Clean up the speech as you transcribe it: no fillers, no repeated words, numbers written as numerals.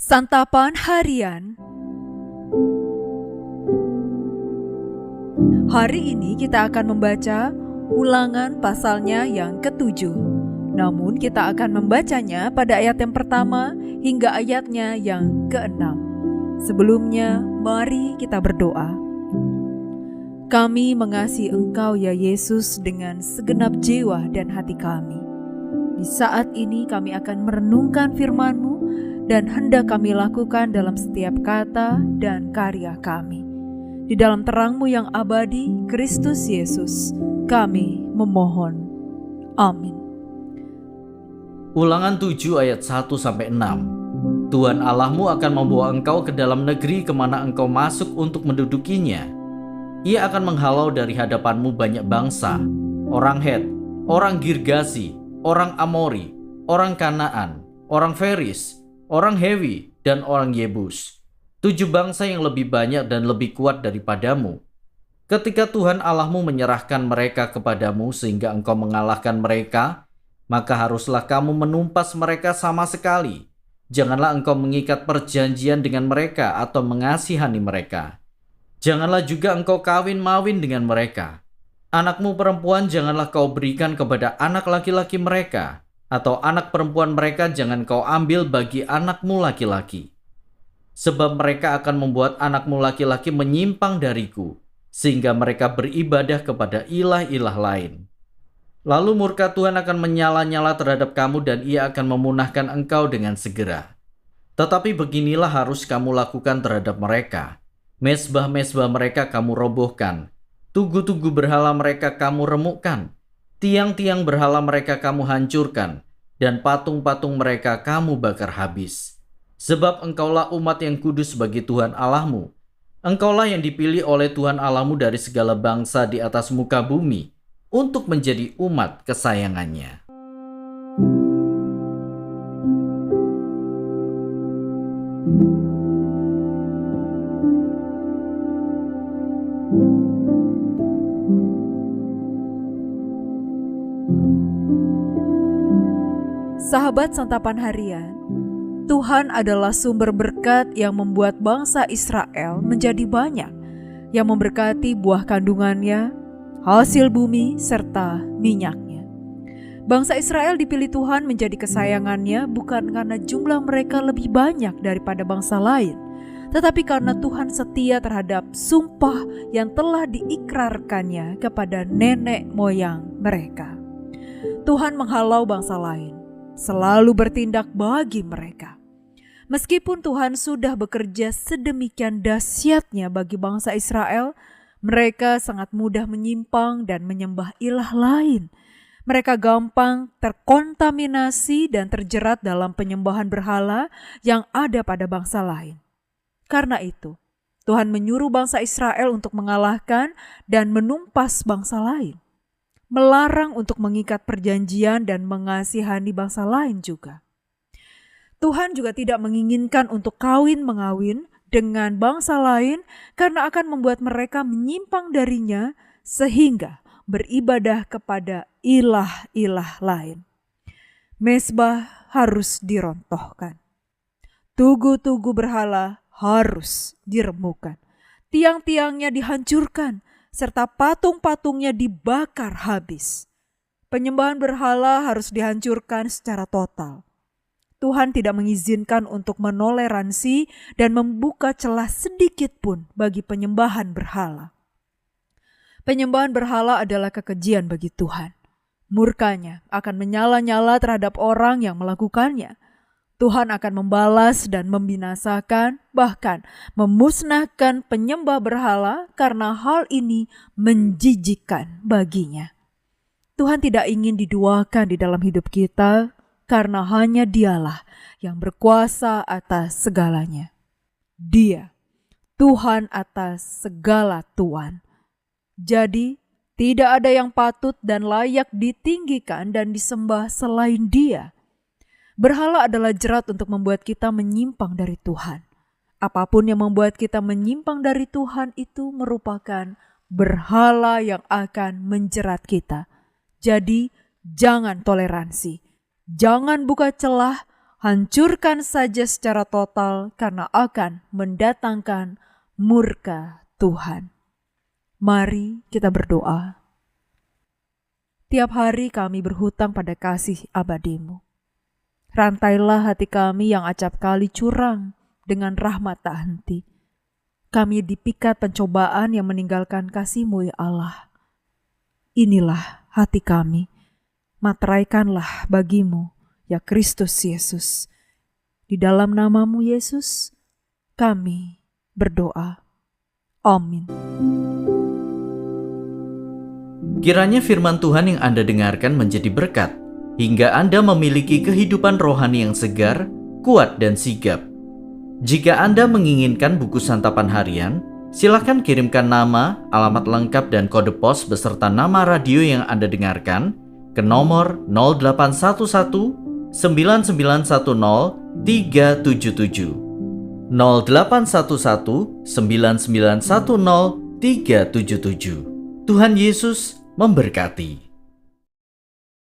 Santapan Harian. Hari ini kita akan membaca Ulangan pasalnya yang ke-7. Namun kita akan membacanya pada ayat yang pertama hingga ayatnya yang ke-6. Sebelumnya, mari kita berdoa. Kami mengasihi Engkau ya Yesus dengan segenap jiwa dan hati kami. Di saat ini kami akan merenungkan firman-Mu dan hendak kami lakukan dalam setiap kata dan karya kami. Di dalam terang-Mu yang abadi, Kristus Yesus, kami memohon. Amin. Ulangan 7 ayat 1-6. Tuhan Allahmu akan membawa engkau ke dalam negeri kemana engkau masuk untuk mendudukinya. Ia akan menghalau dari hadapanmu banyak bangsa, orang Het, orang Girgasi, orang Amori, orang Kanaan, orang Feris, orang Hewi, dan orang Yebus. 7 bangsa yang lebih banyak dan lebih kuat daripadamu. Ketika Tuhan Allahmu menyerahkan mereka kepadamu sehingga engkau mengalahkan mereka, maka haruslah kamu menumpas mereka sama sekali. Janganlah engkau mengikat perjanjian dengan mereka atau mengasihani mereka. Janganlah juga engkau kawin-mawin dengan mereka. Anakmu perempuan janganlah kau berikan kepada anak laki-laki mereka, atau anak perempuan mereka jangan kau ambil bagi anakmu laki-laki. Sebab mereka akan membuat anakmu laki-laki menyimpang dariku, sehingga mereka beribadah kepada ilah-ilah lain. Lalu murka Tuhan akan menyala-nyala terhadap kamu dan ia akan memunahkan engkau dengan segera. Tetapi beginilah harus kamu lakukan terhadap mereka. Mezbah-mezbah mereka kamu robohkan, tugu-tugu berhala mereka kamu remukkan, tiang-tiang berhala mereka kamu hancurkan, dan patung-patung mereka kamu bakar habis. Sebab engkaulah umat yang kudus bagi Tuhan Allahmu. Engkaulah yang dipilih oleh Tuhan Allahmu dari segala bangsa di atas muka bumi untuk menjadi umat kesayangannya. Sahabat Santapan Harian, Tuhan adalah sumber berkat yang membuat bangsa Israel menjadi banyak, yang memberkati buah kandungannya, hasil bumi, serta minyaknya. Bangsa Israel dipilih Tuhan menjadi kesayangannya bukan karena jumlah mereka lebih banyak daripada bangsa lain, tetapi karena Tuhan setia terhadap sumpah yang telah diikrarkannya kepada nenek moyang mereka. Tuhan menghalau bangsa lain, selalu bertindak bagi mereka. Meskipun Tuhan sudah bekerja sedemikian dahsyatnya bagi bangsa Israel, mereka sangat mudah menyimpang dan menyembah ilah lain. Mereka gampang terkontaminasi dan terjerat dalam penyembahan berhala yang ada pada bangsa lain. Karena itu, Tuhan menyuruh bangsa Israel untuk mengalahkan dan menumpas bangsa lain. Melarang untuk mengikat perjanjian dan mengasihani bangsa lain juga. Tuhan juga tidak menginginkan untuk kawin-mengawin dengan bangsa lain karena akan membuat mereka menyimpang darinya sehingga beribadah kepada ilah-ilah lain. Mezbah harus dirontohkan. Tugu-tugu berhala harus diremukkan. Tiang-tiangnya dihancurkan serta patung-patungnya dibakar habis. Penyembahan berhala harus dihancurkan secara total. Tuhan tidak mengizinkan untuk menoleransi dan membuka celah sedikit pun bagi penyembahan berhala. Penyembahan berhala adalah kekejian bagi Tuhan. Murkanya akan menyala-nyala terhadap orang yang melakukannya. Tuhan akan membalas dan membinasakan, bahkan memusnahkan penyembah berhala karena hal ini menjijikkan baginya. Tuhan tidak ingin diduakan di dalam hidup kita karena hanya Dialah yang berkuasa atas segalanya. Dia, Tuhan atas segala Tuhan. Jadi, tidak ada yang patut dan layak ditinggikan dan disembah selain Dia. Berhala adalah jerat untuk membuat kita menyimpang dari Tuhan. Apapun yang membuat kita menyimpang dari Tuhan itu merupakan berhala yang akan menjerat kita. Jadi, jangan toleransi. Jangan buka celah hancurkan saja secara total karena akan mendatangkan murka Tuhan. Mari kita berdoa. Tiap hari kami berhutang pada kasih abadi-Mu. Rantailah hati kami yang acap kali curang dengan rahmat tak henti. Kami dipikat pencobaan yang meninggalkan kasih-Mu, ya Allah. Inilah hati kami. Materaikanlah bagi-Mu, ya Kristus Yesus. Di dalam nama-Mu Yesus, kami berdoa. Amin. Kiranya firman Tuhan yang Anda dengarkan menjadi berkat, hingga Anda memiliki kehidupan rohani yang segar, kuat, dan sigap. Jika Anda menginginkan buku santapan harian, silakan kirimkan nama, alamat lengkap, dan kode pos beserta nama radio yang Anda dengarkan ke nomor 0811 9910 377. 0811 9910 377. Tuhan Yesus memberkati.